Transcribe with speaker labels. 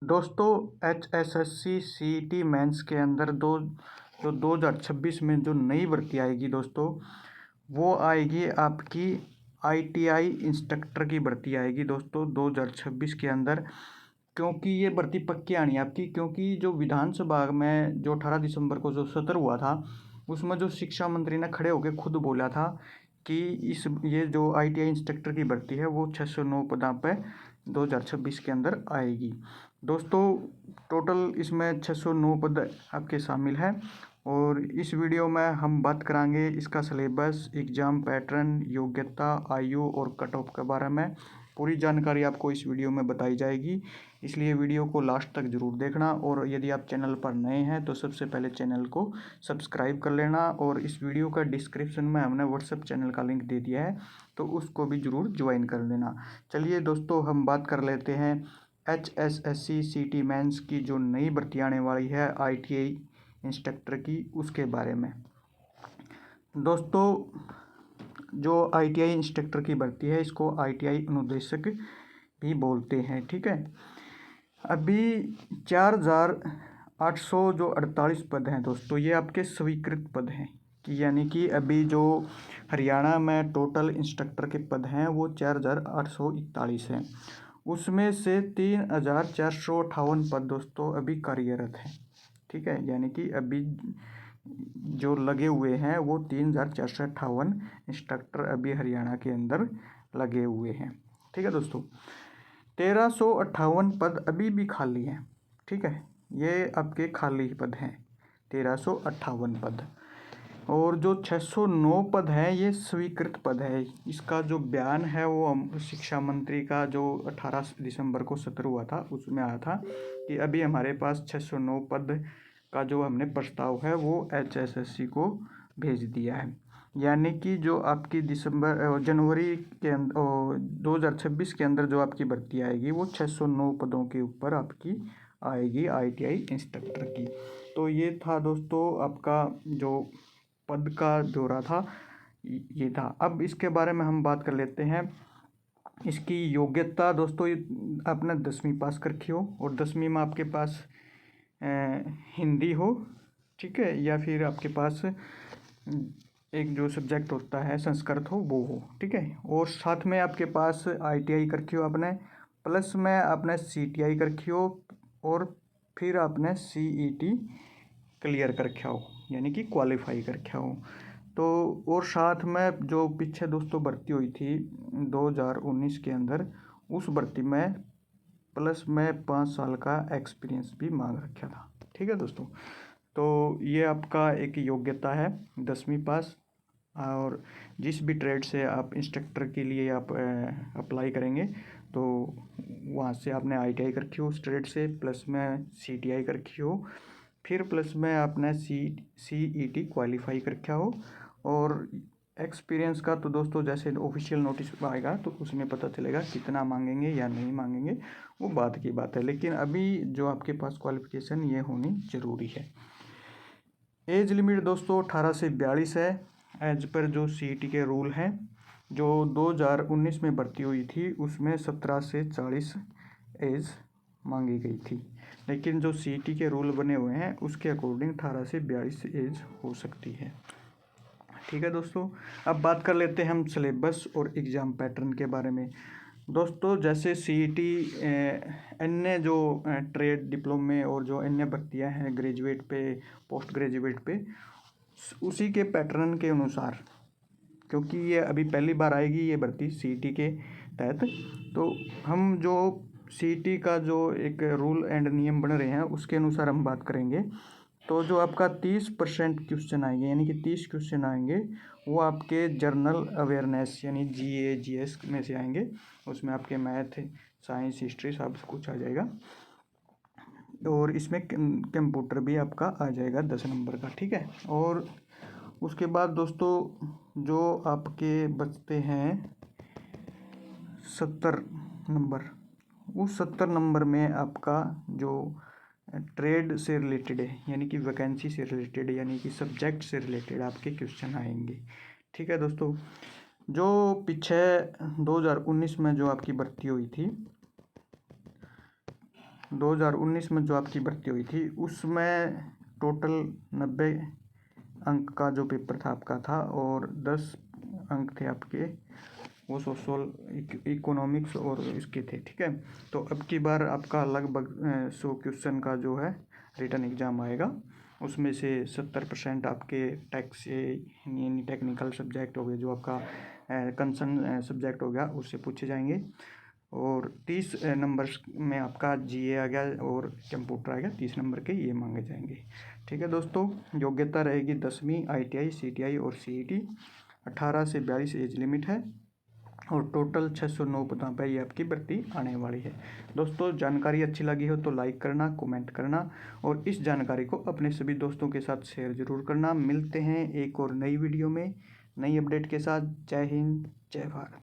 Speaker 1: दोस्तों HSSC CET mains के अंदर 2026 में जो नई भर्ती आएगी दोस्तों, वो आएगी आपकी ITI इंस्ट्रक्टर की भर्ती आएगी दोस्तों 2026 के अंदर। क्योंकि ये भर्ती पक्की आनी है आपकी, क्योंकि जो विधानसभा में जो 18 दिसंबर को जो सत्र हुआ था, उसमें जो शिक्षा मंत्री ने खड़े होकर खुद बोला था कि ये जो ITI इंस्ट्रक्टर की भर्ती है वो 609 पदों पे 2026 के अंदर आएगी दोस्तों। टोटल इसमें 609 पद आपके शामिल हैं और इस वीडियो में हम बात करेंगे इसका सिलेबस, एग्ज़ाम पैटर्न, योग्यता, आयु और कट ऑफ के बारे में। पूरी जानकारी आपको इस वीडियो में बताई जाएगी, इसलिए वीडियो को लास्ट तक ज़रूर देखना। और यदि आप चैनल पर नए हैं तो सबसे पहले चैनल को सब्सक्राइब कर लेना। और इस वीडियो का डिस्क्रिप्शन में हमने व्हाट्सएप चैनल का लिंक दे दिया है, तो उसको भी ज़रूर ज्वाइन कर लेना। चलिए दोस्तों, हम बात कर लेते हैं HSSC CET मेंस की जो नई भर्ती आने वाली है ITI इंस्ट्रक्टर की, उसके बारे में। दोस्तों, जो ITI इंस्ट्रक्टर की भर्ती है इसको ITI अनुदेशक भी बोलते हैं, ठीक है। अभी 4800 जो 48 पद हैं दोस्तों, ये आपके स्वीकृत पद हैं कि यानी कि अभी जो हरियाणा में टोटल इंस्ट्रक्टर के पद हैं वो 4841 हैं। उसमें से 3458 पद दोस्तों अभी कार्यरत हैं, ठीक है। यानी कि अभी जो लगे हुए हैं वो 3458 इंस्ट्रक्टर अभी हरियाणा के अंदर लगे हुए हैं, ठीक है दोस्तों। 1358 पद अभी भी खाली हैं, ठीक है। ये आपके खाली पद हैं 1358 पद। और जो 609 पद हैं ये स्वीकृत पद है। इसका जो बयान है वो शिक्षा मंत्री का जो 18 दिसंबर को सत्र हुआ था उसमें आया था कि अभी हमारे पास 609 पद का जो हमने प्रस्ताव है वो HSSC को भेज दिया है। यानी कि जो आपकी जनवरी के अंदर 2026 के अंदर जो आपकी भर्ती आएगी वो 609 पदों के ऊपर आपकी आएगी ITI इंस्ट्रक्टर की। तो ये था दोस्तों आपका जो पद का ब्यौरा था, ये था। अब इसके बारे में हम बात कर लेते हैं। इसकी योग्यता दोस्तों, आपने 10वीं पास कर रखी हो और 10वीं में आपके पास हिंदी हो, ठीक है, या फिर आपके पास एक जो सब्जेक्ट होता है संस्कृत हो वो हो, ठीक है। और साथ में आपके पास ITI कर रखी हो आपने, प्लस में आपने CTI कर रखी हो और फिर आपने CET क्लियर कर रखा हो, यानी कि क्वालिफाई कर रखा हो। तो और साथ में जो पीछे दोस्तों भर्ती हुई थी 2019 के अंदर, उस भर्ती में प्लस में 5 साल का एक्सपीरियंस भी मांग रखा था, ठीक है दोस्तों। तो ये आपका एक योग्यता है 10वीं पास। और जिस भी ट्रेड से आप इंस्ट्रक्टर के लिए आप अप्लाई करेंगे तो वहाँ से आपने ITI कर रखी हो उस ट्रेड से, प्लस में CTI कर रखी हो, फिर प्लस में आपने CET क्वालिफाई कर रखा हो। और एक्सपीरियंस का तो दोस्तों जैसे ऑफिशियल नोटिस आएगा तो उसमें पता चलेगा कितना मांगेंगे या नहीं मांगेंगे, वो बात की बात है। लेकिन अभी जो आपके पास क्वालिफिकेशन ये होनी ज़रूरी है। एज लिमिट दोस्तों 18 से 42 है एज पर जो CET के रूल हैं। जो 2019 में भर्ती हुई थी उसमें 17 से 40 एज मांगी गई थी, लेकिन जो CET के रूल बने हुए हैं उसके अकॉर्डिंग 18 से 42 एज हो सकती है, ठीक है दोस्तों। अब बात कर लेते हैं हम सिलेबस और एग्ज़ाम पैटर्न के बारे में। दोस्तों जैसे CET अन्य जो ट्रेड डिप्लोमे और जो अन्य भर्तियां हैं ग्रेजुएट पे, पोस्ट ग्रेजुएट पे, उसी के पैटर्न के अनुसार, क्योंकि ये अभी पहली बार आएगी ये भर्ती CET के तहत, तो हम जो CET का जो एक रूल एंड नियम बन रहे हैं उसके अनुसार हम बात करेंगे। तो जो आपका 30% क्वेश्चन आएंगे, यानी कि 30 क्वेश्चन आएंगे, वो आपके जर्नल अवेयरनेस यानी GA GS में से आएंगे। उसमें आपके मैथ, साइंस, हिस्ट्री सब कुछ आ जाएगा। और इसमें कंप्यूटर भी आपका आ जाएगा 10 नंबर का, ठीक है। और उसके बाद दोस्तों जो आपके बचते हैं 70 नंबर, उस 70 नंबर में आपका जो ट्रेड से रिलेटेड है, यानी कि वैकेंसी से रिलेटेड, यानी कि सब्जेक्ट से रिलेटेड आपके क्वेश्चन आएंगे, ठीक है दोस्तों। जो पीछे 2019 में जो आपकी भर्ती हुई थी 2019 में जो आपकी भर्ती हुई थी उसमें टोटल 90 अंक का जो पेपर था आपका था, और 10 अंक थे आपके वो सोशल इकोनॉमिक्स और इसके थे। ठीक है, तो अब की बार आपका लगभग 100 क्वेश्चन का जो है रिटन एग्ज़ाम आएगा। उसमें से 70% आपके टैक्स यानी टेक्निकल सब्जेक्ट हो गए, जो आपका कंसर्न सब्जेक्ट हो गया, उससे पूछे जाएंगे। और 30 नंबर्स में आपका जीए आ गया और कंप्यूटर आ गया, 30 नंबर के ये मांगे जाएंगे। ठीक है दोस्तों, योग्यता रहेगी 10वीं, ITI, CTI और CET। 18 से 42 एज लिमिट है और टोटल 609 पदों पर ये आपकी भर्ती आने वाली है। दोस्तों, जानकारी अच्छी लगी हो तो लाइक करना, कमेंट करना और इस जानकारी को अपने सभी दोस्तों के साथ शेयर जरूर करना। मिलते हैं एक और नई वीडियो में नई अपडेट के साथ। जय हिंद, जय भारत।